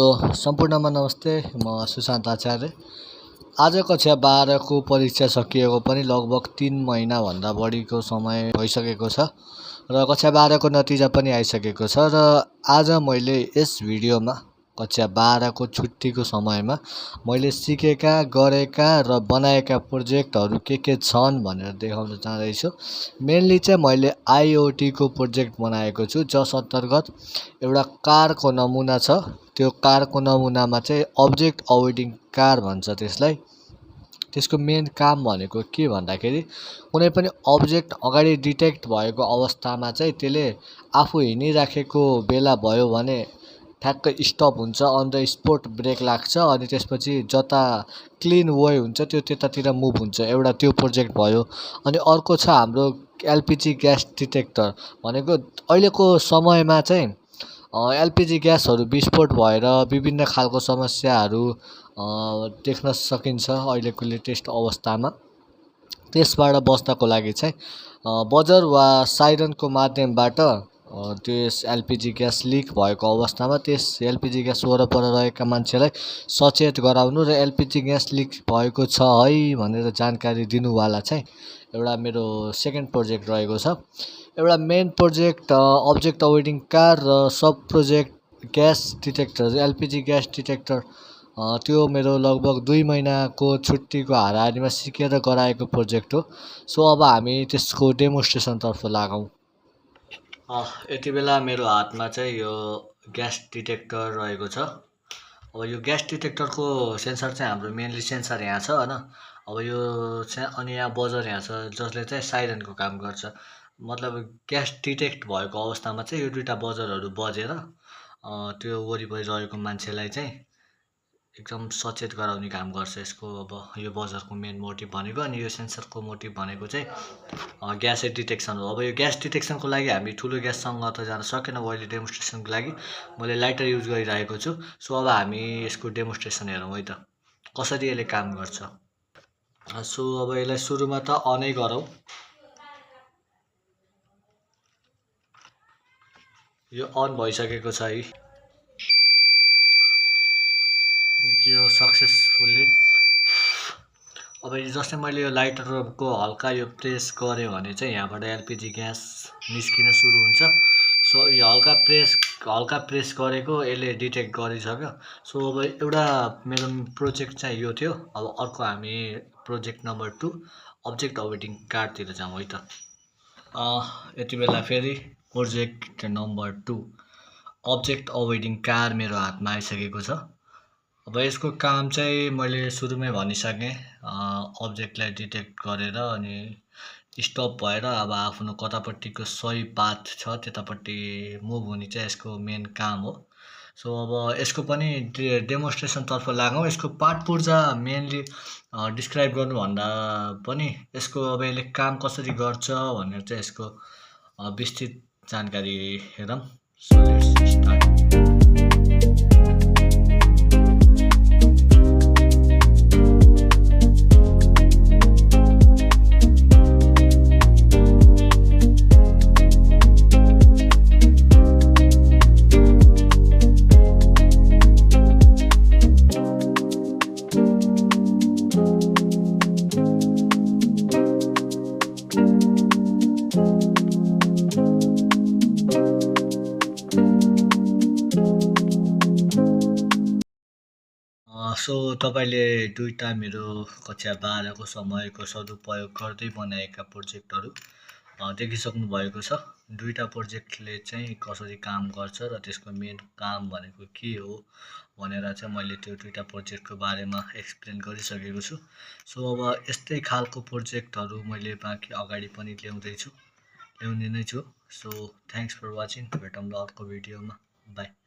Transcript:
सम्पूर्णमा नमस्ते। म सुशान्त आचार्य। आज कक्षा 12 को परीक्षा सकिएको पनि लगभग 3 महिनाभन्दा बढीको समय भइसकेको छ र कक्षा 12 को नतिजा पनि आइसकेको छ र आज मैले यस भिडियोमा कक्षा 12 को छुट्टीको समयमा मैले सिकेका, गरेका र बनाएका प्रोजेक्टहरू के छन् भनेर देखाउन चाहदैछु। मेनली चाहिँ मैले IoT को प्रोजेक्ट बनाएको छु, जस अन्तर्गत एउटा कारको नमुना छ। त्यो कारको नमुनामा चाहिँ अब्जेक्ट अवोइडिङ कार भन्छ त्यसलाई। त्यसको मेन काम भनेको के भन्दाखेरि कुनै पनि अब्जेक्ट अगाडि डिटेक्ट भएको अवस्थामा चाहिँ त्यसले आफू हिँडिराखेको बेला भयो भने ठ्याक्कै स्टप हुन्छ, अन द स्पोट ब्रेक लाग्छ अनि त्यसपछि जता क्लिन वे हुन्छ त्यो त्यतातिर मुभ हुन्छ। एउटा त्यो प्रोजेक्ट भयो। अनि अर्को छ हाम्रो LPG ग्यास डिटेक्टर भनेको अहिलेको समयमा चाहिँ LPG ग्यासहरू विस्फोट भएर विभिन्न खालको समस्याहरू देख्न सकिन्छ अहिलेको लेटेस्ट अवस्थामा। त्यसबाट बच्नको लागि चाहिँ बजर वा साइरनको माध्यमबाट त्यस LPG ग्यास लिक भएको अवस्थामा त्यस LPG ग्यास वरपर रहेका मान्छेलाई सचेत गराउनु र LPG ग्यास लिक भएको छ है भनेर जानकारी दिनुवाला चाहिँ एउटा मेरो सेकेन्ड प्रोजेक्ट रहेको छ। एउटा main project object avoiding car र सब project gas detector LPG gas detector त्यो मेरो लगभग 2 महिनाको छुट्टीको हाराहारीमा सिकेर गराएको प्रोजेक्ट हो। सो अब हामी त्यसको डेमोन्स्ट्रेसनतर्फ लागौँ। यति बेला मेरो हातमा चाहिँ यो ग्यास डिटेक्टर रहेको छ। अब यो ग्यास डिटेक्टरको सेन्सर चाहिँ हाम्रो मेनली सेन्सर यहाँ छ हैन। अब यो चाहिँ अनि यहाँ बजर यहाँ छ जसले चाहिँ साइरनको काम गर्छ। मतलब ग्यास डिटेक्ट भएको अवस्थामा चाहिँ यो दुईटा बजरहरू बजेर त्यो वरिपरि रहेको मान्छेलाई चाहिँ एकदम सचेत गराउने काम गर्छ यसको। अब यो बजरको मेन मोटिभ भनेको अनि यो सेन्सरको मोटिभ भनेको चाहिँ ग्यास डिटेक्सन हो। अब यो ग्यास डिटेक्सनको लागि हामी ठुलो ग्याससँग त जान सकेन। अहिले डेमोन्स्ट्रेसनको लागि मैले लाइटर युज गरिरहेको छु। सो अब हामी यसको डेमोन्स्ट्रेसन हेरौँ है त कसरी यसले काम गर्छ। सो अब यसलाई सुरुमा त अनै गरौँ। यो अन भइसकेको छ है। त्यो सक्सेसफुल्ली अब जस्तै मैले यो लाइटरको हल्का यो प्रेस गरेँ भने चाहिँ यहाँबाट LPG ग्यास निस्किन सुरु हुन्छ। सो यो हल्का प्रेस गरेको यसले डिटेक्ट गरिसक्यो। सो अब एउटा मेरो प्रोजेक्ट चाहिँ यो थियो। अब अर्को हामी प्रोजेक्ट नम्बर 2 अब्जेक्ट अवोइडिङ कारतिर जाउँ है त। यति बेला फेरि project number 2 object avoiding car मेरो हातमा आइसकेको छ। अब यसको काम चाहिँ मैले सुरुमै भनिसकेँ। अब्जेक्टलाई डिटेक्ट गरेर अनि स्टप भएर अब आफ्नो कतापट्टिको सही पाथ छ त्यतापट्टि मुभ हुने चाहिँ यसको मेन काम हो। सो अब यसको पनि डेमोन्स्ट्रेसनतर्फ लागौँ। यसको पार्ट पूर्जा मेनली डिस्क्राइब गर्नुभन्दा पनि यसको अब यसले काम कसरी गर्छ भनेर चाहिँ यसको विस्तृत जानकारी हेरौँ। So let's start. सो तपाईले दुईटा मेरो कक्षा 12 को समयको सदुपयोग गर्दै बनाएका प्रोजेक्टहरू देखिसक्नु भएको छ। दुईटा प्रोजेक्टले चाहिँ कसरी काम गर्छ र त्यसको मेन काम भनेको के हो भनेर चाहिँ मैले त्यो दुईटा प्रोजेक्टको बारेमा एक्सप्लेन गरिसकेको छु। सो अब यस्तै खालको प्रोजेक्टहरू मैले बाँकी अगाडि पनि ल्याउने नै छु। So thanks for watching. भेटौँला अर्को भिडियोमा। बाई।